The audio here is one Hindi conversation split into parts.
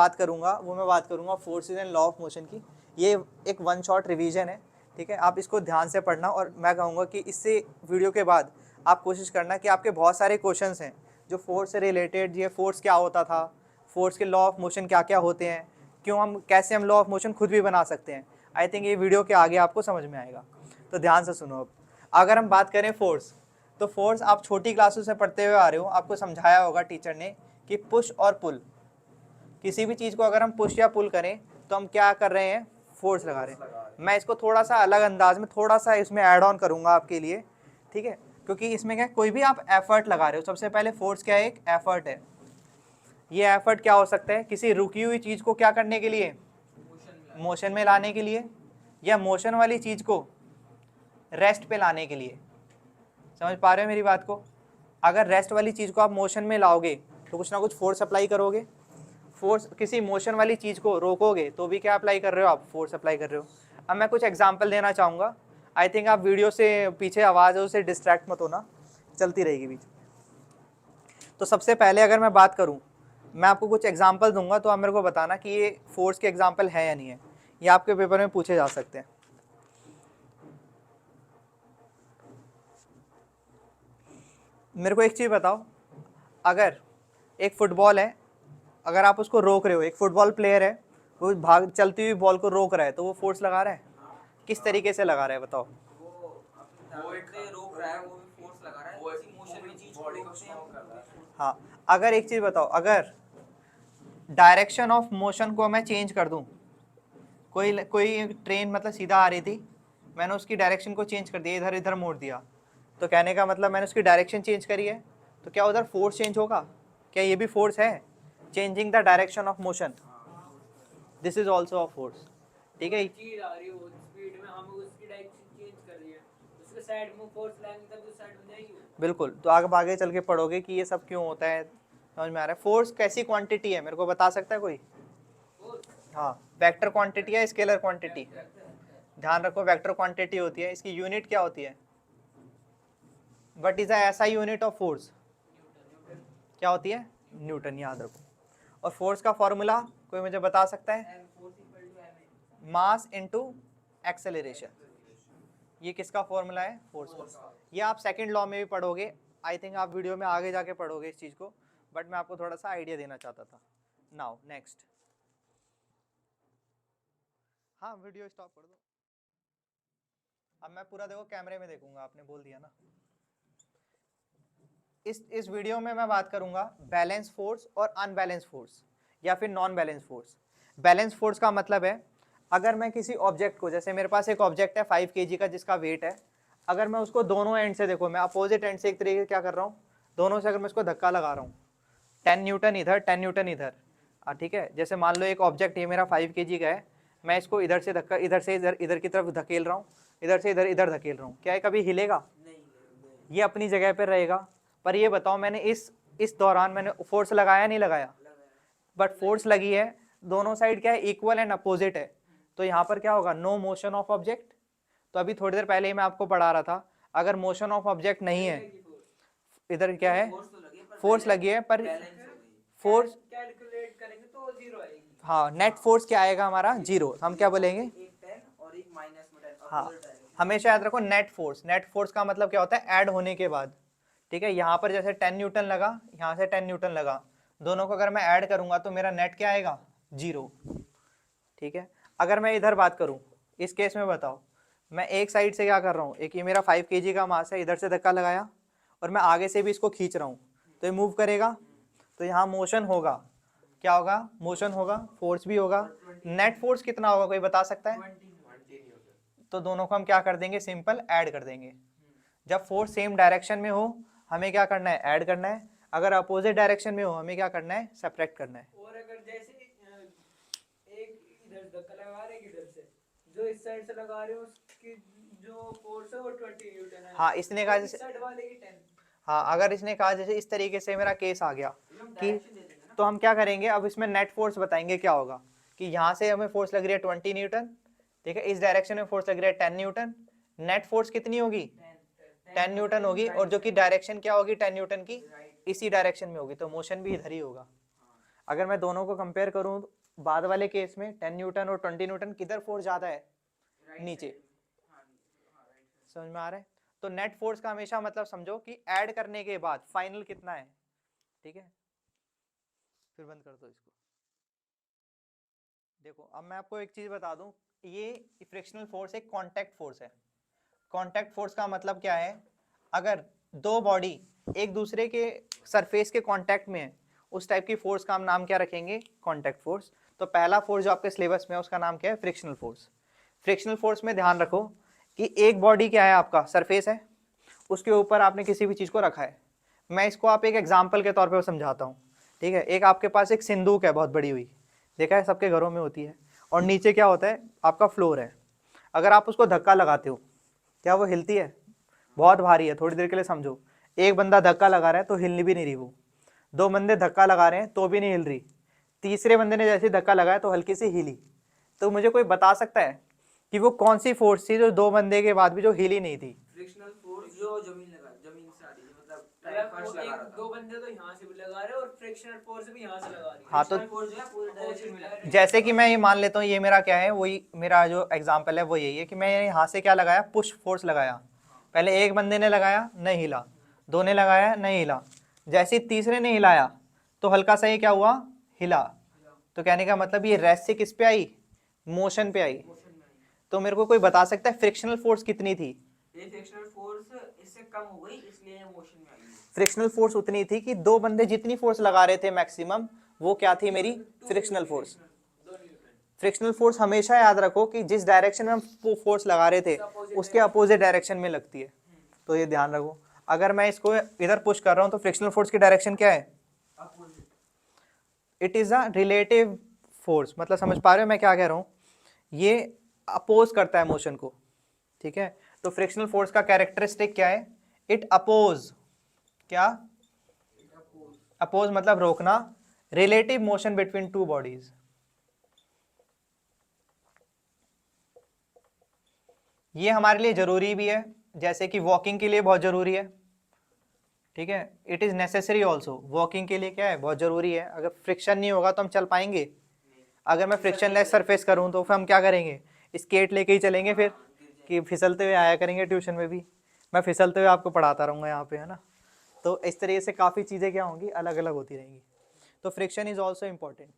बात करूंगा वो मैं बात करूंगा forces and law of motion की। ये एक वन शॉट रिवीजन है, ठीक है। आप इसको ध्यान से पढ़ना और मैं कहूँगा कि इससे वीडियो के बाद आप कोशिश करना कि आपके बहुत सारे क्वेश्चंस हैं जो फोर्स से रिलेटेड, ये फोर्स क्या होता था, फोर्स के लॉ ऑफ मोशन क्या क्या होते हैं, क्यों हम कैसे हम लॉ ऑफ मोशन खुद भी बना सकते हैं। आई थिंक ये वीडियो के आगे आपको समझ में आएगा, तो ध्यान से सुनो। अब अगर हम बात करें फोर्स, तो फोर्स आप छोटी क्लासों से पढ़ते हुए आ रहे हो, आपको समझाया होगा टीचर ने कि पुश और पुल, किसी भी चीज़ को अगर हम पुश या पुल करें तो हम क्या कर रहे हैं, फोर्स लगा रहे हैं। मैं इसको थोड़ा सा अलग अंदाज में थोड़ा सा इसमें ऐड ऑन करूंगा आपके लिए, ठीक है, क्योंकि इसमें क्या कोई भी आप एफर्ट लगा रहे हो, सबसे पहले फोर्स क्या है, एक एफर्ट है। ये एफर्ट क्या हो सकता है, किसी रुकी हुई चीज़ को क्या करने के लिए, मोशन में लाने के लिए, या मोशन वाली चीज़ को रेस्ट पे लाने के लिए। समझ पा रहे हो मेरी बात को? अगर रेस्ट वाली चीज़ को आप मोशन में लाओगे तो कुछ ना कुछ फोर्स अप्लाई करोगे। फोर्स किसी मोशन वाली चीज़ को रोकोगे तो भी क्या अप्लाई कर रहे हो, आप फोर्स अप्लाई कर रहे हो। अब मैं कुछ एग्जांपल देना चाहूँगा। आई थिंक आप वीडियो से पीछे आवाज़ है उससे डिस्ट्रैक्ट मत होना, चलती रहेगी बीच। तो सबसे पहले अगर मैं बात करूँ, मैं आपको कुछ एग्जांपल दूंगा तो आप मेरे को बताना कि ये फोर्स के एग्जांपल है या नहीं है। ये आपके पेपर में पूछे जा सकते हैं। मेरे को एक चीज़ बताओ, अगर एक फुटबॉल है, अगर आप उसको रोक रहे हो, एक फुटबॉल प्लेयर है, वो भाग चलती हुई बॉल को रोक रहा है, तो वो फोर्स लगा रहा है। किस तरीके से लगा रहा है बताओ? वो एक रोक रहा है, वो भी फोर्स लगा रहा है, वो किसी मोशन में चीज को रोकते हैं। हाँ, अगर एक चीज़ बताओ, अगर डायरेक्शन ऑफ मोशन को मैं चेंज कर दूं, कोई कोई ट्रेन मतलब सीधा आ रही थी, मैंने उसकी डायरेक्शन को चेंज कर दिया, इधर इधर मोड़ दिया, तो कहने का मतलब मैंने उसकी डायरेक्शन चेंज करी है, तो क्या उधर फोर्स चेंज होगा? क्या ये भी फोर्स है, changing the direction of motion? This is also a force, ठीक है। चीज आ रही है वो स्पीड में, हम उसकी डायरेक्शन चेंज कर रही है, उसके साइड में फोर्स लाएंगे तब उस साइड में जाएगी वो। बिल्कुल, तो आगे चल के पढ़ोगे कि ये सब क्यों होता है, समझ में आ रहा है। फोर्स कैसी क्वांटिटी है, मेरे को बता सकता है कोई? हाँ, वेक्टर क्वांटिटी है, स्केलर क्वांटिटी? ध्यान रखो, वेक्टर क्वांटिटी होती है, इसकी यूनिट क्या होती है? व्हाट इज ऐसा यूनिट ऑफ फोर्स, क्या होती है? न्यूटन, याद रखो। और फोर्स का फॉर्मूला कोई मुझे बता सकता है? मास इनटू एक्सेलरेशन। ये किसका फॉर्मूला है, फोर्स का। ये आप सेकंड लॉ में भी पढ़ोगे, आई थिंक आप वीडियो में आगे जाके पढ़ोगे इस चीज को, बट मैं आपको थोड़ा सा आइडिया देना चाहता था। नाउ नेक्स्ट, हाँ वीडियो स्टॉप कर दो। अब मैं पूरा देखो कैमरे में देखूंगा, आपने बोल दिया ना। इस वीडियो में मैं बात करूंगा बैलेंस फोर्स और अनबैलेंस फोर्स, या फिर non balance force. Balance force का मतलब है, अगर मैं किसी ऑब्जेक्ट को, जैसे मेरे पास एक ऑब्जेक्ट है 5 kg का जिसका वेट है, अगर मैं उसको दोनों एंड से, देखो मैं अपोजिट एंड से एक तरीके से क्या कर रहा हूँ, दोनों से अगर मैं उसको धक्का लगा रहा हूँ, 10 न्यूटन इधर 10 न्यूटन इधर, ठीक है। जैसे मान लो एक ऑब्जेक्ट ये मेरा 5 kg का है, मैं इसको इधर से धक्का, इधर से इधर, इधर की तरफ धकेल रहा हूँ, इधर से इधर, इधर धकेल रहा हूँ, क्या है कभी हिलेगा? ये अपनी जगह पर रहेगा। पर ये बताओ, मैंने इस दौरान मैंने फोर्स लगाया नहीं लगाया? बट फोर्स लगी है, दोनों साइड क्या है, इक्वल एंड अपोजिट है, तो यहाँ पर क्या होगा, नो मोशन ऑफ ऑब्जेक्ट। तो अभी थोड़ी देर पहले ही मैं आपको पढ़ा रहा था, अगर मोशन ऑफ ऑब्जेक्ट नहीं है, इधर क्या है, फोर्स लगी है पर फोर्स कैलकुलेट करेंगे तो जीरो आएगी। हाँ, नेट फोर्स क्या आएगा हमारा, जीरो। हम क्या बोलेंगे, एक 10 और एक माइनस में 10। हाँ, हमेशा याद रखो नेट फोर्स। नेट फोर्स का मतलब क्या होता है, ऐड होने के बाद, ठीक है। यहाँ पर जैसे 10 न्यूटन लगा, यहाँ से 10 न्यूटन लगा, दोनों को अगर मैं ऐड करूंगा तो मेरा नेट क्या आएगा, जीरो, ठीक है। अगर मैं इधर बात करूं, इस केस में बताओ, मैं एक साइड से क्या कर रहा हूँ, एक ये मेरा 5 kg का मास है, इधर से धक्का लगाया और मैं आगे से भी इसको खींच रहा हूँ, तो ये मूव करेगा, तो यहाँ मोशन होगा, क्या होगा, मोशन होगा, फोर्स भी होगा। नेट फोर्स कितना होगा, कोई बता सकता है? तो दोनों को हम क्या कर देंगे, सिंपल ऐड कर देंगे। जब फोर्स सेम डायरेक्शन में हो हमें क्या करना है, ऐड करना है। अगर अपोजिट डायरेक्शन में हो हमें क्या करना है, सेपरेट करना है। और अगर जैसे एक इधर धक्का लगा रहे इधर से, जो इस साइड से लगा रहे हो उसकी जो फोर्स है वो 20 न्यूटन है। हाँ, इसने कहा इस जैसे, साइड वाले की 10। हाँ अगर इसने कहा जैसे इस तरीके से मेरा केस आ गया कि, तो हम क्या करेंगे, अब इसमें नेट फोर्स बताएंगे क्या होगा, कि यहाँ से हमें फोर्स लग रही है 20 न्यूटन, ठीक है, इस डायरेक्शन में फोर्स लग रही है 10 न्यूटन, नेट फोर्स कितनी होगी, 10 न्यूटन होगी, और जो कि डायरेक्शन क्या होगी 10 न्यूटन की, इसी डायरेक्शन में होगी, तो मोशन भी इधर ही होगा। अगर मैं दोनों को कंपेयर करूँ, बाद वाले केस में 10 न्यूटन और 20 न्यूटन, किधर फोर्स ज़्यादा है? नीचे। समझ में आ रहा है? तो नेट फोर्स का हमेशा मतलब समझो कि ऐड करने के बाद फाइनल कितना है, ठीक है। फिर बंद कर दो इसको। देखो अब मैं आपको एक चीज बता दूं, ये फ्रिक्शनल फोर्स एक कांटेक्ट फोर्स है। कांटेक्ट फोर्स का मतलब क्या है? अगर दो बॉडी एक दूसरे के सरफेस के कांटेक्ट में है, उस टाइप की फोर्स का हम नाम क्या रखेंगे? Contact force. तो पहला फोर्स जो आपके सिलेबस में है उसका नाम क्या है? Frictional force. फ्रिक्शनल फोर्स में ध्यान रखो कि एक बॉडी क्या है, आपका सरफेस है, उसके ऊपर आपने किसी भी चीज को रखा है। मैं इसको आप एक एग्जाम्पल के तौर पर समझाता हूँ, ठीक है। एक आपके पास एक सिंदूक है बहुत बड़ी हुई, देखा है सबके घरों में होती है, और नीचे क्या होता है? आपका फ्लोर है। अगर आप उसको धक्का लगाते हो, क्या वो हिलती है? बहुत भारी है। थोड़ी देर के लिए समझो, एक बंदा धक्का लगा रहा है तो हिल भी नहीं रही वो, दो बंदे धक्का लगा रहे हैं तो भी नहीं हिल रही, तीसरे बंदे ने जैसे धक्का लगाया तो हल्की सी हिली। तो मुझे कोई बता सकता है कि वो कौन सी फोर्स थी जो दो बंदे के बाद भी जो हिली नहीं थी? फ्रिक्शनल फोर्स जो जमीन से आ रही है, मतलब टाइम फर्स्ट लगा रहा था। दो बंदे तो यहाँ से भी लगा रहे हैं और फ्रिक्शनल फोर्स भी यहाँ से लगा रही है। हाँ, तो फ्रिक्शनल फोर्स जो है पूरे डायरेक्शन में लगा है। जैसे कि मैं ये मान लेता हूँ, ये मेरा क्या है, वही मेरा जो एग्जांपल है वो यही है कि मैं यहाँ से क्या लगाया? पुश फोर्स लगाया। पहले एक बंदे ने लगाया, नहीं हिला, दो ने लगाया, नहीं हिला, जैसे ही तीसरे ने हिलाया तो हल्का सा ये क्या हुआ? हिला। तो कहने का मतलब ये रेस्ट से किस पे आई? मोशन पे आई। मोशन में आई। तो मेरे को कोई बता सकता है फ्रिक्शनल फोर्स कितनी थी? ये फ्रिक्शनल फोर्स इससे कम हो गई, इसलिए ये मोशन में आई है। फ्रिक्शनल फोर्स उतनी थी कि दो बंदे जितनी फोर्स लगा रहे थे मैक्सिमम, वो क्या थी मेरी? Frictional force. फ्रिक्शनल फोर्स हमेशा याद रखो कि जिस डायरेक्शन में हम फोर्स लगा रहे थे उसके अपोजिट डायरेक्शन में लगती है, तो ये ध्यान रखो। अगर मैं इसको इधर पुश कर रहा हूँ तो फ्रिक्शनल फोर्स की डायरेक्शन क्या है? Opposite. It is a relative force. मतलब समझ पा रहे हो मैं क्या कह रहा हूँ? ये अपोज करता है मोशन को, ठीक है। तो फ्रिक्शनल फोर्स का कैरेक्टरिस्टिक क्या है? इट अपोज, क्या? अपोज मतलब रोकना, relative motion between two bodies. ये हमारे लिए जरूरी भी है, जैसे कि वॉकिंग के लिए बहुत जरूरी है, ठीक है। It is necessary also. Walking के लिए क्या है? बहुत जरूरी है। अगर फ्रिक्शन नहीं होगा तो हम चल पाएंगे? अगर मैं फ्रिक्शनलेस सरफेस करूं तो फिर हम क्या करेंगे? स्केट लेके ही चलेंगे फिर, कि फिसलते हुए आया करेंगे। ट्यूशन में भी मैं फिसलते हुए आपको पढ़ाता रहूंगा यहाँ पे, है ना। तो इस तरीके से काफ़ी चीज़ें क्या होंगी? अलग अलग होती रहेंगी। तो फ्रिक्शन इज ऑल्सो इम्पॉर्टेंट।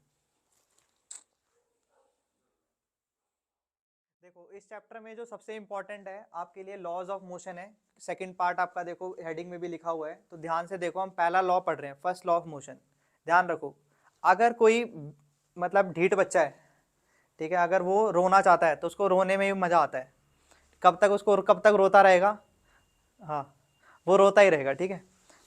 देखो इस चैप्टर में जो सबसे इम्पॉर्टेंट है आपके लिए लॉज ऑफ मोशन है। सेकंड पार्ट आपका देखो हेडिंग में भी लिखा हुआ है, तो ध्यान से देखो। हम पहला लॉ पढ़ रहे हैं, फर्स्ट लॉ ऑफ मोशन। ध्यान रखो, अगर कोई मतलब ढीठ बच्चा है, ठीक है, अगर वो रोना चाहता है तो उसको रोने में भी मज़ा आता है। कब तक रोता रहेगा? हाँ, वो रोता ही रहेगा, ठीक है,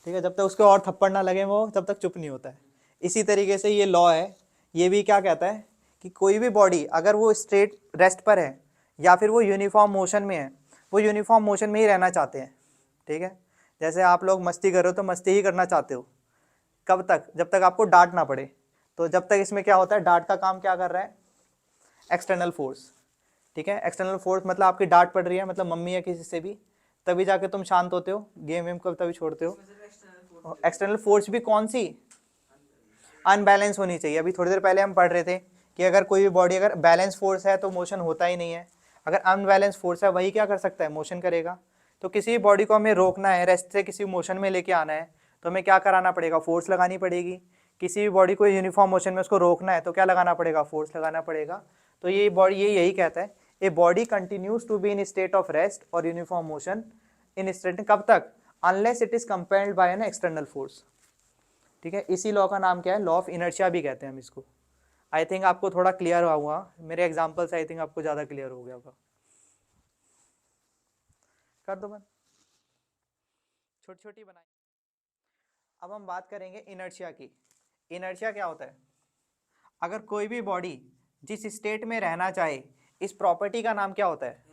ठीक है, जब तक उसको और थप्पड़ ना लगे वो तब तक चुप नहीं होता है। इसी तरीके से ये लॉ है, ये भी क्या कहता है कि कोई भी बॉडी अगर वो स्ट्रेट रेस्ट पर है या फिर वो यूनिफॉर्म मोशन में है, वो यूनिफॉर्म मोशन में ही रहना चाहते हैं, ठीक है। जैसे आप लोग मस्ती कर रहे हो तो मस्ती ही करना चाहते हो, कब तक? जब तक आपको डांट ना पड़े। तो जब तक इसमें क्या होता है? डांट का काम क्या कर रहा है? एक्सटर्नल फोर्स, ठीक है। एक्सटर्नल फोर्स मतलब आपकी डांट पड़ रही है, मतलब मम्मी या किसी से भी, तभी जाके तुम शांत होते हो, गेम वेम को तभी छोड़ते हो। एक्सटर्नल फोर्स भी कौन सी? अनबैलेंस होनी चाहिए। अभी थोड़ी देर पहले हम पढ़ रहे थे कि अगर कोई भी बॉडी अगर बैलेंस फोर्स है तो मोशन होता ही नहीं है, अगर अनबैलेंस फोर्स है वही क्या कर सकता है? मोशन करेगा। तो किसी भी बॉडी को हमें रोकना है, रेस्ट से किसी मोशन में लेके आना है, तो हमें क्या कराना पड़ेगा? फोर्स लगानी पड़ेगी। किसी भी बॉडी को यूनिफॉर्म मोशन में उसको रोकना है तो क्या लगाना पड़ेगा? फोर्स लगाना पड़ेगा। तो ये बॉडी ये यही कहता है, a body continues to be in state of rest और यूनिफॉर्म मोशन इन स्टेट, कब तक? Unless it is compelled by an external force, ठीक है। इसी लॉ का नाम क्या है? लॉ ऑफ इनर्शिया भी कहते हैं हम इसको। आई थिंक आपको थोड़ा क्लियर हुआ, मेरे एग्जांपल से आई थिंक आपको ज़्यादा क्लियर हो गया होगा। कर दो बंद, छोटी छोटी बनाई। अब हम बात करेंगे इनर्शिया की। इनर्शिया क्या होता है? अगर कोई भी बॉडी जिस स्टेट में रहना चाहे, इस प्रॉपर्टी का नाम क्या होता है?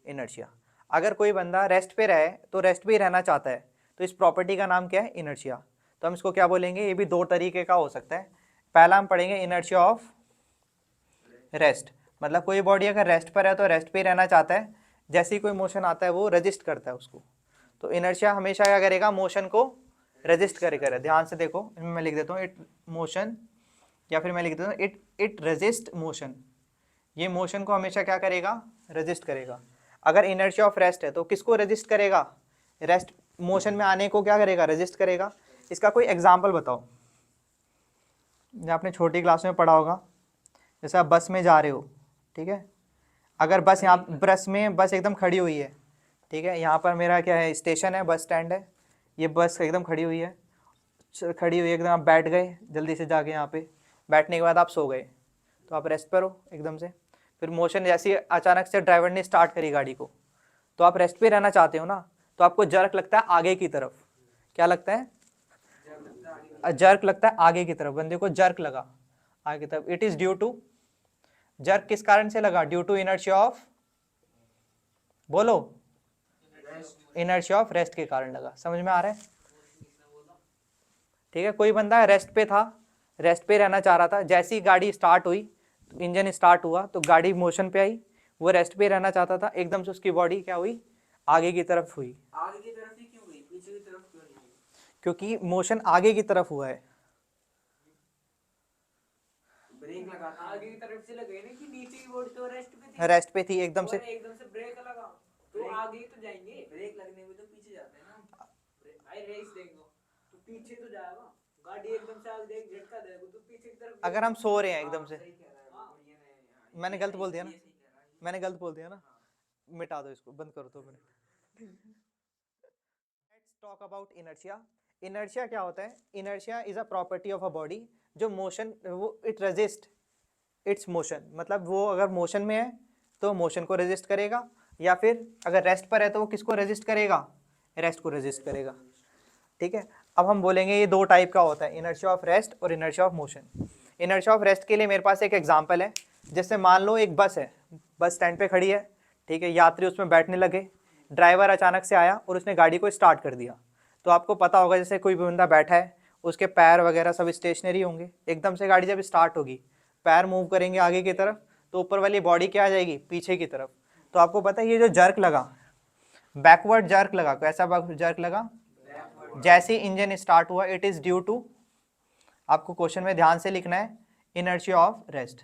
इनर्शिया। अगर कोई बंदा रेस्ट पे रहे तो रेस्ट पे ही रहना चाहता है, तो इस प्रॉपर्टी का नाम क्या है? इनर्शिया। तो हम इसको क्या बोलेंगे? ये भी दो तरीके का हो सकता है। पहला हम पढ़ेंगे इनर्शिया ऑफ रेस्ट, मतलब कोई बॉडी अगर रेस्ट पर है तो रेस्ट पे ही रहना चाहता है, जैसे ही कोई मोशन आता है वो रजिस्ट करता है उसको। तो इनर्शिया हमेशा क्या करेगा? मोशन को रजिस्ट करेगा। ध्यान से देखो, मैं लिख देता हूँ, इट मोशन या फिर मैं लिख देता हूँ इट रेजिस्ट मोशन। ये मोशन को हमेशा क्या करेगा, रेजिस्ट करेगा। अगर इनर्शिया ऑफ रेस्ट है तो किसको रेजिस्ट करेगा, रेस्ट मोशन में आने को क्या करेगा, रेजिस्ट करेगा। इसका कोई एग्जाम्पल बताओ, जो आपने छोटी क्लास में पढ़ा होगा। जैसे आप बस में जा रहे हो, ठीक है, अगर बस यहाँ बस एकदम खड़ी हुई है, ठीक है, यहाँ पर मेरा क्या है, स्टेशन है, बस स्टैंड है, ये बस एकदम खड़ी हुई है, एकदम आप बैठ गए जल्दी से जाके, यहाँ पे बैठने के बाद आप सो गए, तो आप रेस्ट पर हो एकदम से। फिर मोशन जैसी अचानक से ड्राइवर ने स्टार्ट करी गाड़ी को, तो आप रेस्ट पे रहना चाहते हो ना, तो आपको जर्क लगता है आगे की तरफ। क्या लगता है, जर्क लगता है आगे की तरफ, बंदे को जर्क लगा आगे की तरफ। It is due to, jerk किस कारण से लगा, ड्यू टू इनर्शिया ऑफ, बोलो, इनर्शिया ऑफ रेस्ट के कारण लगा। समझ में आ रहा है, ठीक है। कोई बंदा रेस्ट पे था, रेस्ट पे रहना चाह रहा था, जैसी ही गाड़ी स्टार्ट हुई, इंजन स्टार्ट हुआ तो गाड़ी मोशन पे आई, वो रेस्ट पे रहना चाहता था, एकदम से उसकी बॉडी क्या हुई, आगे की तरफ हुई। आगे की तरफ ही क्यों गई, पीछे की तरफ क्यों नहीं गई? क्योंकि मोशन आगे की तरफ हुआ है। ब्रेक लगाता आगे की तरफ से लगे ना कि नीचे की बॉडी तो रेस्ट पे थी एकदम से, और एकदम से ब्रेक लगा तो आगे ही तो जाएंगे। ब्रेक लगने में तो पीछे जाते हैं ना। आई रेस देंगे तो पीछे तो जाएगा, गाड़ी एकदम से आगे देख झटका देगा तो पीछे की तरफ। अगर हम सो रहे हैं एकदम से, सही कह रहा है वो, ये नहीं, मैंने गलत बोल दिया ना, ये सही कह रहा है। मैंने गलत बोल दिया ना, मिटा दो इसको, बंद करो 2 minute. Let's talk about inertia. Inertia क्या होता है, inertia is a property of a body, जो मोशन वो इट रेजिस्ट इट्स मोशन, मतलब वो अगर मोशन में है तो मोशन को रेजिस्ट करेगा, या फिर अगर रेस्ट पर है तो वो किसको रेजिस्ट करेगा, रेस्ट को रेजिस्ट करेगा, ठीक है। अब हम बोलेंगे ये 2 टाइप का होता है, इनर्शिया ऑफ रेस्ट और inertia of motion. Inertia of rest के लिए मेरे पास एक एग्जांपल है। जैसे मान लो एक बस है, बस स्टैंड पे खड़ी है, ठीक है, यात्री उसमें बैठने लगे, ड्राइवर अचानक से आया और उसने गाड़ी को स्टार्ट कर दिया। तो आपको पता होगा जैसे कोई भी बंदा बैठा है, उसके पैर वगैरह सब स्टेशनरी होंगे, एकदम से गाड़ी जब स्टार्ट होगी, पैर मूव करेंगे आगे की तरफ, तो ऊपर वाली बॉडी क्या आ जाएगी, पीछे की तरफ। तो आपको पता है ये जो जर्क लगा, बैकवर्ड जर्क लगा, कैसा जर्क लगा, जैसे इंजन स्टार्ट हुआ, इट इज ड्यू टू, आपको क्वेश्चन में ध्यान से लिखना है, inertia of rest.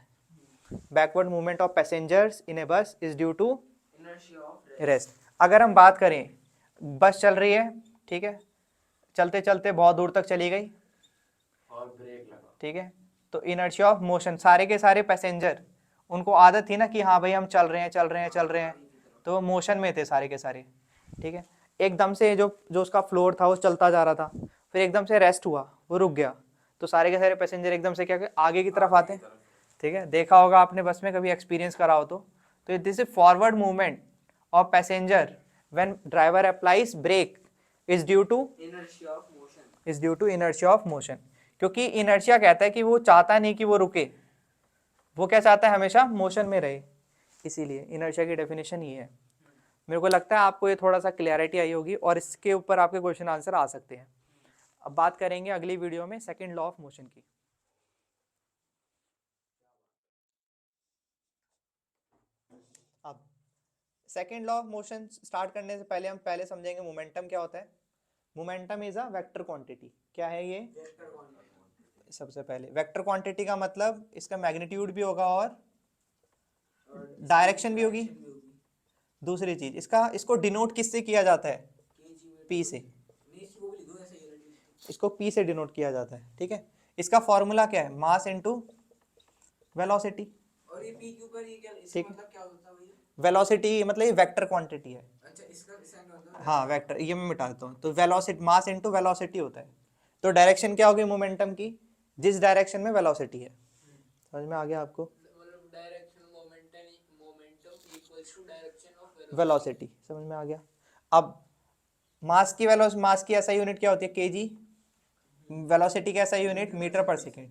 Backward movement of passengers in a bus is due to inertia of rest. अगर हम बात करें, बस चल रही है, ठीक है, चलते चलते बहुत दूर तक चली गई और ब्रेक लगा, ठीक है, तो इनर्शिया ऑफ मोशन, सारे के सारे पैसेंजर, उनको आदत थी ना कि हाँ भाई हम चल रहे हैं चल रहे हैं चल रहे हैं, तो मोशन में थे सारे के सारे, ठीक है। एकदम से जो उसका फ्लोर था वो चलता जा रहा था, फिर एकदम से रेस्ट हुआ, वो रुक गया, तो सारे के सारे पैसेंजर एकदम से क्या आगे की तरफ आते हैं, ठीक है। देखा होगा आपने बस में कभी, एक्सपीरियंस करा हो तो this is forward movement of passenger when driver applies brake is due to inertia of motion, is due to inertia of motion. क्योंकि इनर्शिया कहता है कि वो चाहता नहीं कि वो रुके, वो क्या चाहता है, हमेशा मोशन में रहे, इसीलिए इनर्शिया की डेफिनेशन ये है। मेरे को लगता है आपको ये थोड़ा सा क्लैरिटी आई होगी और इसके ऊपर आपके क्वेश्चन आंसर आ सकते हैं। अब बात करेंगे अगली वीडियो में सेकंड लॉ ऑफ मोशन की। अब second law of motion start करने से पहले हम पहले समझेंगे मोमेंटम क्या होता है। Momentum is a vector quantity. क्या है ये, सबसे पहले वेक्टर क्वांटिटी का मतलब इसका मैग्नीट्यूड भी होगा और डायरेक्शन भी होगी। दूसरी चीज इसको डिनोट किससे किया जाता है, पी से, इसको पी से डिनोट किया जाता है, ठीक है। इसका फॉर्मूला क्या है, मास इनटू वेलोसिटी। और ये पी के ऊपर ये क्या, इसका ठीक। मतलब क्या होता है भैया? वेलोसिटी मतलब ये वेक्टर क्वांटिटी है। अच्छा, इसका मतलब हाँ वेक्टर, ये मैं मिटा देता हूँ। तो वेलोसिटी, मास इनटू वेलोसिटी होता है। तो डायरेक्शन क्या होगी मोमेंटम की, जिस डायरेक्शन में वेलोसिटी है। समझ में आ गया आपको, मतलब direction momentum equals to direction of velocity, समझ में आ गया। अब मास की ऐसा यूनिट क्या होती है, केजी। वेलोसिटी का ऐसा यूनिट मीटर पर सेकेंड।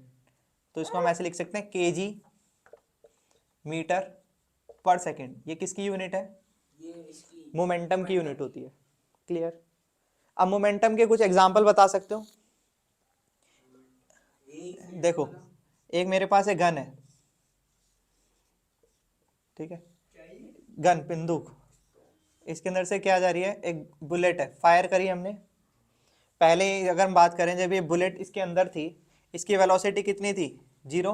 तो इसको हम ऐसे लिख सकते हैं, केजी मीटर पर सेकेंड। ये किसकी यूनिट है, ये इसकी मोमेंटम की यूनिट होती है। क्लियर। अब मोमेंटम के कुछ एग्जांपल बता सकते हो। देखो, एक मेरे पास एक गन है, ठीक है, गन, बंदूक, इसके अंदर से क्या जा रही है, एक बुलेट है, फायर करी हमने। पहले अगर हम बात करें, जब ये बुलेट इसके अंदर थी, इसकी वेलोसिटी कितनी थी, जीरो।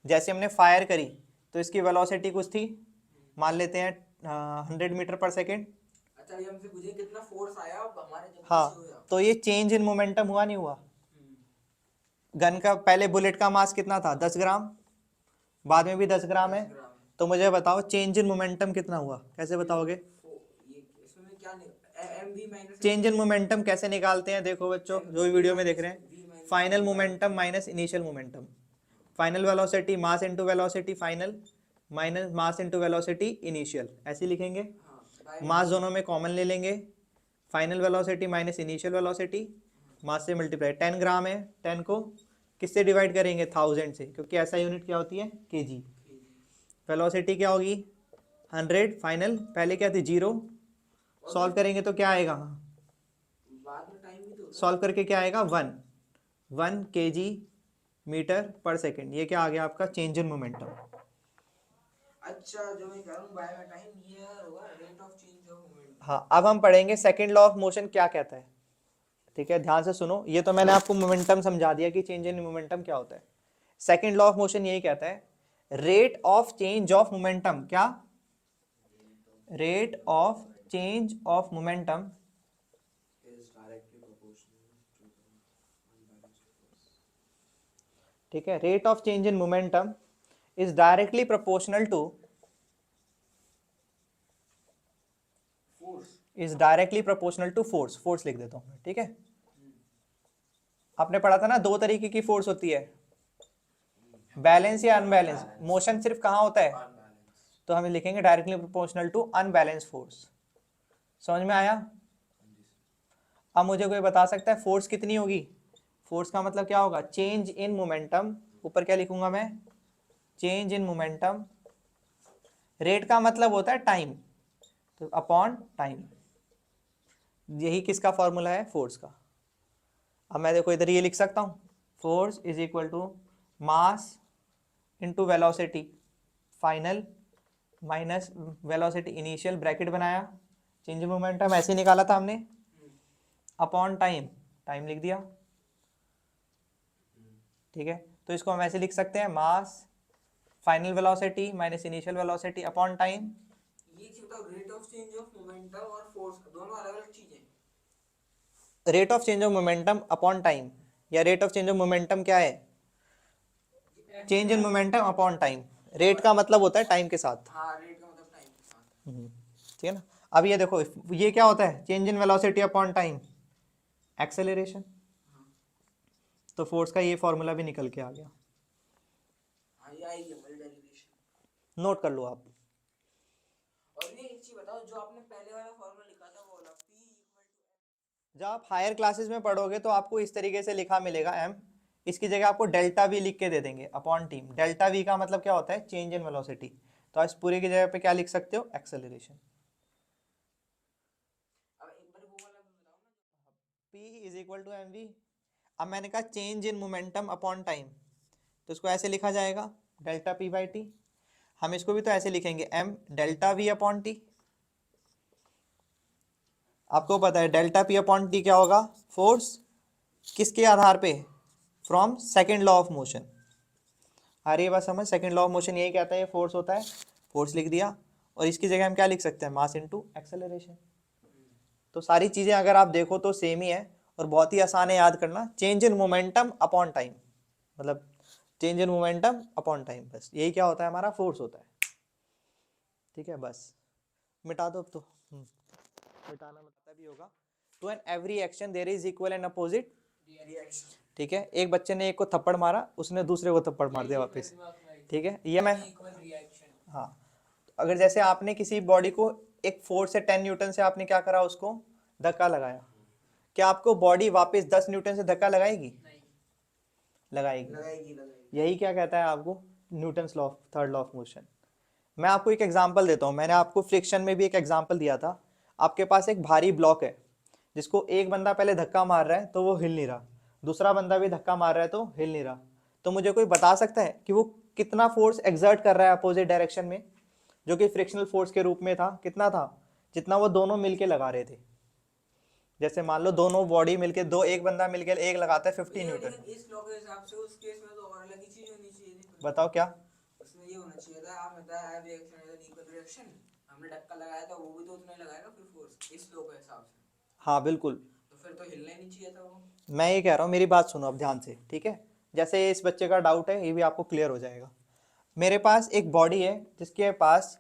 जैसे हमने फायर करी तो इसकी वेलोसिटी कुछ थी, मान लेते हैं 100 मीटर पर सेकेंड। अच्छा, ये हमसे पूछे कितना फोर्स आया अब हमारे जमीन हाँ, से हुआ। तो ये चेंज इन मोमेंटम हुआ नहीं हुआ? गन का पहले बुलेट का मास कितना था? 10 ग्राम, बाद में भी 10 ग्राम है। 10 ग्राम है। तो मुझे बताओ चेंज इन मोमेंटम कितना हुआ, कैसे बताओगे? ये इसमें क्या M V minus change in momentum कैसे निकालते हैं? देखो बच्चों जो भी वीडियो में देख रहे हैं, final momentum minus initial momentum. Final velocity mass into velocity final minus mass into velocity initial, ऐसे लिखेंगे। मास दोनों में कॉमन ले लेंगे, final velocity minus initial velocity, mass से मल्टीप्लाई। 10 ग्राम है, 10 को किससे डिवाइड करेंगे? 1000 से, क्योंकि ऐसा यूनिट क्या होती है? केजी। वेलोसिटी क्या होगी? 100। फाइनल पहले क्या थी? 0। सॉल्व करेंगे तो क्या आएगा? बाद में टाइम भी तो होता सॉल्व करके क्या आएगा? 1 kg मीटर पर सेकेंड। ये क्या आ गया आपका? Change in momentum. है। अच्छा, जो मैं कह रहा हूँ बाय में टाइम, ये होगा rate of change of momentum. हाँ, अब हम पढ़ेंगे सेकेंड लॉ ऑफ मोशन क्या कहता है। ठीक है, ध्यान से सुनो। ये तो मैंने आपको मोमेंटम समझा दिया कि चेंज इन मोमेंटम क्या होता है। सेकेंड लॉ ऑफ मोशन यही कहता है, rate of change of momentum. क्या? Rate of change of momentum ठीक है, rate of change in momentum is directly proportional to force. Is directly proportional to force. Force लिख देता हूं मैं, ठीक है। आपने पढ़ा था ना, दो तरीके की फोर्स होती है, बैलेंस या अनबैलेंस। मोशन सिर्फ कहाँ होता है? तो हम लिखेंगे directly proportional to unbalance force. समझ में आया? अब मुझे कोई बता सकता है फोर्स कितनी होगी? फोर्स का मतलब क्या होगा? Change in momentum. ऊपर क्या लिखूंगा मैं? Change in momentum. रेट का मतलब होता है टाइम, तो अपॉन टाइम। यही किसका फॉर्मूला है? फोर्स का। अब मैं देखो इधर ये लिख सकता हूँ, force is equal to mass into velocity final minus velocity initial, bracket बनाया, चेंज इन मोमेंटम ऐसे ही निकाला था हमने, अपॉन टाइम, टाइम लिख दिया। ठीक है, तो इसको हम ऐसे लिख सकते हैं, mass final velocity minus initial velocity upon time. ये क्या होता है? Rate of change of momentum और फोर्स दोनों अलग अलग चीजें। Rate of change of momentum upon time, या rate of change of momentum क्या है? Change in momentum upon time. Rate का मतलब होता है टाइम के साथ। हाँ, रेट का मतलब टाइम के साथ। ठीक है ना। अब ये देखो, ये क्या होता है? Change in velocity upon time, acceleration. तो फोर्स का ये फॉर्मूला भी निकल के आ गया, हाँ, ये आई है मेरी डेरिवेशन। नोट कर लो आप। और ये एक चीज बताओ, जो आपने पहले वाला फॉर्मूला लिखा था वो वाला P इक्वल टू। जब आप हायर क्लासेस में पढ़ोगे तो आपको इस तरीके से लिखा मिलेगा m, इसकी जगह आपको डेल्टा वी लिख के दे देंगे अपॉन टीम। डेल्टा वी का मतलब क्या होता है? Change in velocity. तो इस पूरे की जगह पे क्या लिख सकते हो? एक्सेलरेशन। अब एक बार वो वाला बताओ ना। p is equal to M V. अब मैंने कहा change in momentum upon time, तो इसको ऐसे लिखा जाएगा, डेल्टा पी बाई टी। हम इसको भी तो ऐसे लिखेंगे, m delta we upon T. आपको पता है डेल्टा पी अपॉन टी क्या होगा? फोर्स किसके आधार पे? From second law of motion. आ रही है बात समझ? सेकेंड लॉ ऑफ मोशन यही कहता है ये फोर्स होता है, फोर्स लिख दिया। और इसकी जगह हम क्या लिख सकते हैं? मास इनटू एक्सेलरेशन। तो सारी चीज़ें अगर आप देखो तो सेम ही है और बहुत ही आसान है याद करना। Change in momentum upon time, मतलब change in momentum upon time, बस यही क्या होता है? हमारा फोर्स होता है। ठीक है, बस मिटा दो अब तो। मिटाना पता भी होगा। To an every action there is equal and opposite reaction. ठीक है, एक बच्चे ने एक को थप्पड़ मारा, उसने दूसरे को थप्पड़ मार दिया वापस। ठीक है, ये मैं हाँ, अगर जैसे आपने किसी बॉडी को एक 4 से 10 न्यूटन से आपने क्या करा? उसको धक्का लगाया, क्या आपको बॉडी वापस 10 न्यूटन से धक्का लगाएगी? लगाएगी। लगाएगी। यही क्या कहता है आपको? Newton's law, third law of motion. मैं आपको एक एग्जांपल देता हूँ। मैंने आपको फ्रिक्शन में भी एक एग्जांपल दिया था। आपके पास एक भारी ब्लॉक है जिसको एक बंदा पहले धक्का मार रहा है तो वो हिल नहीं रहा, दूसरा बंदा भी धक्का मार रहा है तो हिल नहीं रहा। तो मुझे कोई बता सकता है कि वो कितना फोर्स एक्सर्ट कर रहा है अपोजिट डायरेक्शन में, जो कि फ्रिक्शनल फोर्स के रूप में था? कितना था? जितना वो दोनों मिलके लगा रहे थे। जैसे मान लो दोनों बॉडी मिलके दो, एक बंदा मिलके एक लगाता है 50 न्यूटन। लेकिन इस लॉ के हिसाब से उस केस में तो और अलग ही चीज होनी चाहिए थी। बताओ क्या? उसमें ये होना चाहिए था, आप बताया है reaction as an equal reaction, हमने धक्का लगाया था वो भी तो उतना ही लगाएगा फिर फोर्स इस लॉ के हिसाब से। हाँ बिल्कुल, तो फिर तो हिलना ही नहीं चाहिए था वो। मैं ये कह रहा हूँ, मेरी बात सुनो अब ध्यान से, ठीक है? जैसे इस बच्चे का डाउट है, ये भी आपको क्लियर हो जाएगा। मेरे पास एक बॉडी है जिसके पास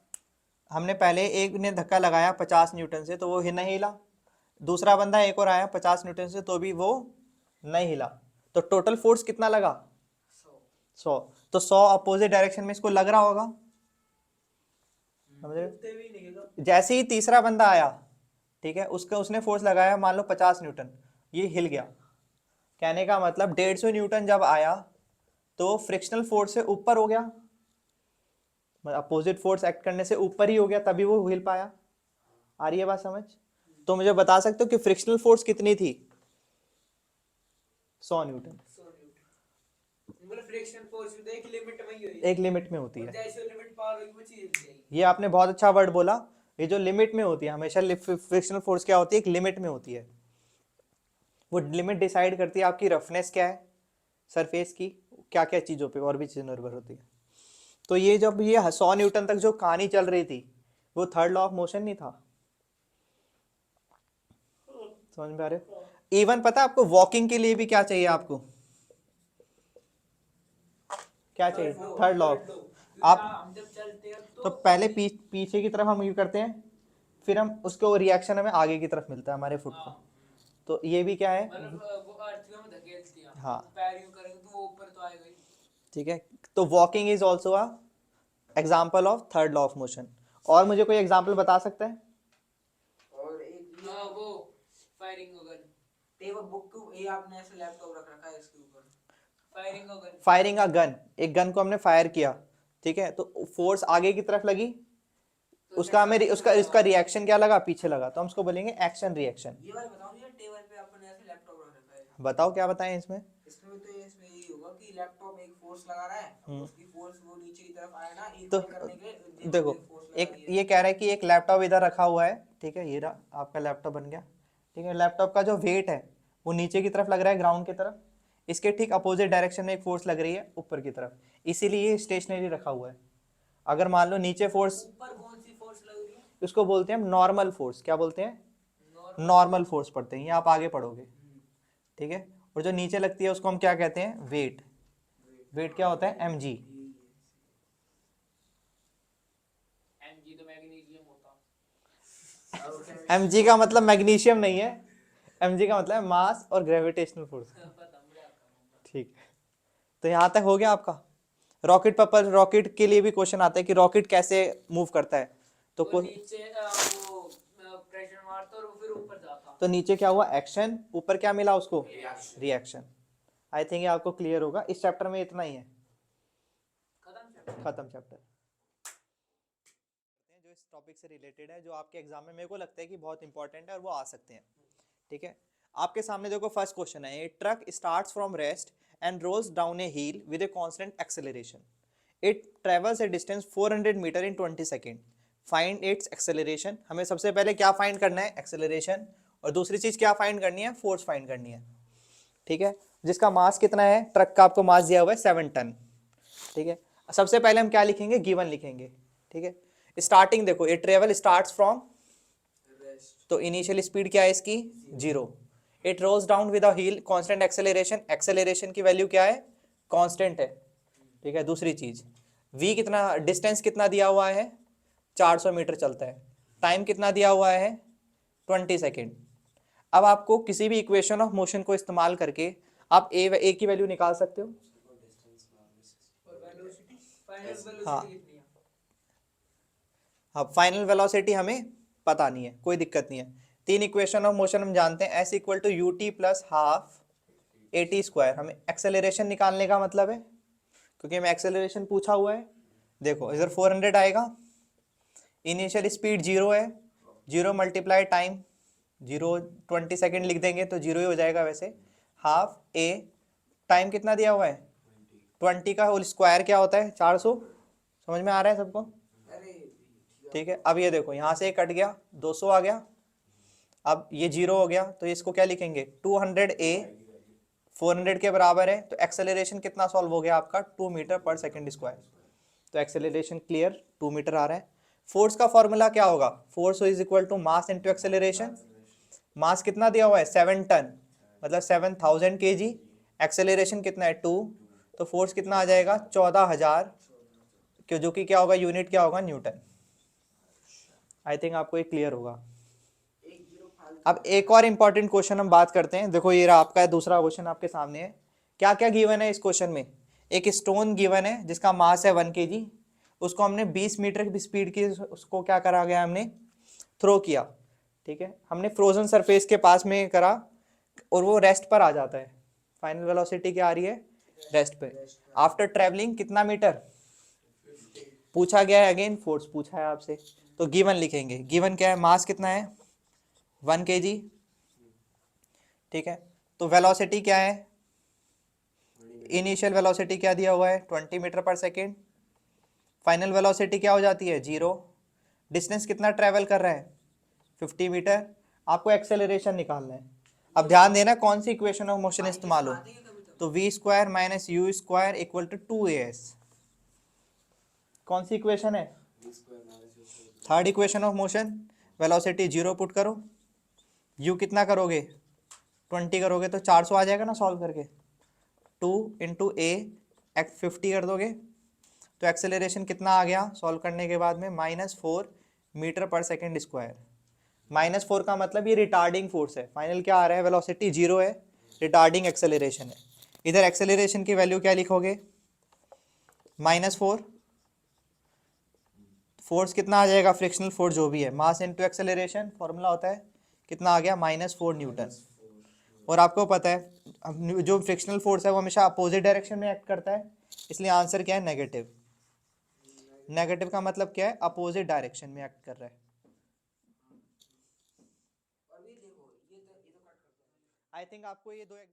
हमने पहले एक ने धक्का लगाया 50 न्यूटन से तो वो नहीं हिला, दूसरा बंदा एक और आया 50 न्यूटन से तो भी वो नहीं हिला, तो टोटल फोर्स कितना लगा? 100। तो 100 अपोजिट डायरेक्शन में इसको लग रहा होगा, समझ रहे हो? उठते भी नहीं है। जैसे ही तीसरा बंदा आया, ठीक है, उसका उसने फोर्स लगाया मान लो 50 न्यूटन, ये हिल गया। कहने का मतलब 150 न्यूटन जब आया तो फ्रिक्शनल फोर्स से ऊपर हो गया, अपोजिट फोर्स एक्ट करने से ऊपर ही हो गया, तभी वो हिल पाया। आ रही है बात समझ? तो मुझे बता सकते हो कि फ्रिक्शनल फोर्स कितनी थी? 100 न्यूटन। 100 न्यूटन मतलब फ्रिक्शन फोर्स भी एक लिमिट में ही होगी, एक लिमिट में होती और है। जैसे लिमिट पार होगी वो चीज हिल जाएगी। ये आपने बहुत अच्छा वर्ड बोला, ये जो लिमिट में होती है, हमेशा फ्रिक्शनल फोर्स क्या होती है? एक लिमिट में होती है। वो लिमिट डिसाइड करती है आपकी रफनेस क्या है सरफेस की, क्या क्या चीज़ों पे और भी चीज़ें निर्भर होती है। तो ये जब ये 100 न्यूटन तक जो कहानी चल रही थी वो थर्ड लॉ ऑफ मोशन नहीं था, समझ में आ रहे हो? इवन पता है आपको वॉकिंग के लिए भी क्या चाहिए? आपको क्या चाहिए? Third law. आप हम जब चलते हैं तो पहले पीछे की तरफ हम ये करते हैं, फिर हम उसको रिएक्शन हमें आगे की तरफ मिलता है हमारे फुट को। तो ये भी क्या है? मतलब वो अर्थ में धकेलती है, हाँ पैर यूं करेंगे तो वो ऊपर तो आएगा ही। ठीक है, तो walking is also a example of third law of motion. और मुझे कोई एग्जाम्पल बता सकता है? और एक ये वो फायरिंग गन, टेबल बुक ये आपने ऐसे लैपटॉप रख रखा है इसके ऊपर, firing gun, firing a gun, एक गन को हमने फायर किया, ठीक है, तो फोर्स आगे की तरफ लगी, तो उसका हमें उसका इसका रिएक्शन क्या लगा? पीछे लगा, तो हम उसको बोलेंगे एक्शन रिएक्शन। ये वाला बताओ, ये टेबल पे आपने ऐसे लैपटॉप रख रखा है, बताओ क्या बताएं इसमें? इसमें भी तो इसमें यही होगा कि लैपटॉप एक फोर्स लगा रहा है, उसकी फोर्स वो नीचे की तरफ आए ना तो इक्वल करने के लिए देखो, फोर्स लगा एक रही है। ये कह रहा है कि एक लैपटॉप इधर रखा हुआ है, ठीक है, ये रहा आपका लैपटॉप बन गया, ठीक है, लैपटॉप का जो वेट है वो नीचे की तरफ लग रहा है, ग्राउंड की तरफ, इसके ठीक अपोजिट डायरेक्शन में एक फोर्स लग रही है ऊपर की तरफ, इसीलिए ये स्टेशनरी रखा हुआ है। अगर मान लो नीचे फोर्स, ऊपर कौन सी फोर्स लग रही है? उसको बोलते हैं हम नॉर्मल फोर्स। क्या बोलते हैं? नॉर्मल फोर्स पढ़ते हैं, ये आप आगे पढ़ोगे, ठीक है। और जो नीचे लगती है उसको हम क्या कहते हैं? वेट। वेट क्या होता है? mg। एमजी तो मैग्नीशियम होता। mg का मतलब मैग्नीशियम नहीं है, mg का मतलब है मास और ग्रेविटेशनल फोर्स, पता मुझे आता। ठीक है। तो यहाँ तक हो गया आपका। रॉकेट पर्पल, रॉकेट के लिए भी क्वेश्चन आता है कि रॉकेट कैसे मूव करता है, तो वो नीचे वो प्रेशर मारता और वो फिर ऊपर जाता। तो नीचे क्या हुआ? एक्शन, ऊपर क्या मिला उसको? रिएक्शन। आई थिंक ये आपको क्लियर होगा। इस चैप्टर में इतना ही है, खत्म चैप्टर। जो इस टॉपिक से रिलेटेड है, जो आपके एग्जाम में मेरे को लगता है कि बहुत इंपॉर्टेंट है और वो आ सकते हैं, ठीक है। आपके सामने देखो फर्स्ट क्वेश्चन है, a truck starts from rest and rolls down a hill with a constant acceleration, it travels a distance 400 metre in 20 second, find its acceleration. हमें सबसे पहले क्या फाइंड करना है? एक्सेलरेशन। और दूसरी चीज क्या फाइंड करनी है? फोर्स फाइंड करनी है, ठीक है। जिसका मास कितना है? ट्रक का आपको मास दिया हुआ है 7 टन, ठीक है। सबसे पहले हम क्या लिखेंगे? गिवन लिखेंगे, ठीक है। स्टार्टिंग देखो, ये ट्रेवल स्टार्ट्स फ्रॉम, तो इनिशियल स्पीड क्या है इसकी? 0। It rolls down with a hill, constant acceleration, acceleration की वैल्यू क्या है? कांस्टेंट है, ठीक है। दूसरी चीज v कितना, डिस्टेंस कितना दिया हुआ है? 400 मीटर चलता है, टाइम कितना दिया हुआ है? 20 सेकेंड। अब आपको किसी भी इक्वेशन ऑफ मोशन को इस्तेमाल करके आप ए की वैल्यू निकाल सकते हो। हाँ हाँ, फाइनल वेलोसिटी हमें पता नहीं है, कोई दिक्कत नहीं है। 3 इक्वेशन ऑफ मोशन हम जानते हैं, s equal to U T plus half A T square. हमें एक्सेलरेशन निकालने का मतलब है, क्योंकि हमें एक्सेलरेशन पूछा हुआ है। देखो इधर 400 आएगा, इनिशियल स्पीड 0 है, 0 मल्टीप्लाई टाइम, 0 20 सेकेंड लिख देंगे तो 0 ही हो जाएगा वैसे। हाफ ए, टाइम कितना दिया हुआ है? 20 का होल स्क्वायर क्या होता है? 400। समझ में आ रहा है सबको? ठीक है। अब ये देखो यहाँ से कट गया, 200 आ गया। अब ये 0 हो गया तो इसको क्या लिखेंगे 200A 400 के बराबर है, तो एक्सेलरेशन कितना सॉल्व हो गया आपका 2 मीटर पर सेकेंड स्क्वायर। तो एक्सेलरेशन क्लियर 2 मीटर आ रहा है। फोर्स का फॉर्मूला क्या होगा, force is equal to mass into acceleration. Mass कितना दिया हुआ है 7 टन, मतलब 7000 kg। एक्सेलरेशन कितना है 2, तो फोर्स कितना आ जाएगा 14000, क्यों जो कि क्या होगा यूनिट क्या होगा न्यूटन। आई थिंक आपको ये क्लियर होगा। अब एक और इंपॉर्टेंट क्वेश्चन हम बात करते हैं। देखो ये रहा आपका दूसरा क्वेश्चन आपके सामने है। क्या क्या गिवन है इस क्वेश्चन में, एक स्टोन गिवन है जिसका मास है 1 kg, उसको हमने 20 मीटर की स्पीड की उसको क्या करा गया हमने थ्रो किया, ठीक है, हमने फ्रोजन सरफेस के पास में करा और वो रेस्ट पर आ जाता है। फाइनल वेलोसिटी क्या आ रही है रेस्ट पे। आफ्टर ट्रेवलिंग कितना मीटर पूछा गया है, अगेन फोर्स पूछा है आपसे, तो गिवन लिखेंगे। गिवन क्या है, मास कितना है 1 kg, ठीक है, तो वेलोसिटी क्या है, इनिशियल वेलोसिटी क्या दिया हुआ है 20 मीटर पर सेकेंड। फाइनल वेलोसिटी क्या हो जाती है 0। डिस्टेंस कितना ट्रेवल कर रहा है 50 मीटर। आपको एक्सेलरेशन निकालना है। अब ध्यान देना कौन सी इक्वेशन ऑफ मोशन इस्तेमाल हो, तो v square minus U square equal to 2as। कौन सी इक्वेशन है, third equation of motion. Velocity 0 put करो, u कितना करोगे 20 करोगे तो 400 आ जाएगा ना सॉल्व करके। 2 इंटू ए 50 कर दोगे तो एक्सेलरेशन कितना आ गया सॉल्व करने के बाद में -4 मीटर पर सेकेंड स्क्वायर। -4 का मतलब ये रिटार्डिंग फोर्स है। फाइनल क्या आ रहा है, वेलोसिटी 0 है, रिटार्डिंग एक्सेलरेशन है। इधर एक्सेलरेशन की वैल्यू क्या लिखोगे -4, फोर्स कितना आ जाएगा फ्रिक्शनल फोर्स जो भी है, मास इनटू एक्सेलरेशन, फॉर्मूला होता है कितना आ गया -4 न्यूटन। और आपको पता है जो फ्रिक्शनल फोर्स है वो हमेशा अपोजिट डायरेक्शन में एक्ट करता है, इसलिए आंसर क्या है नेगेटिव। नेगेटिव का मतलब क्या है, अपोजिट डायरेक्शन में एक्ट कर रहा है। आई थिंक आपको ये दो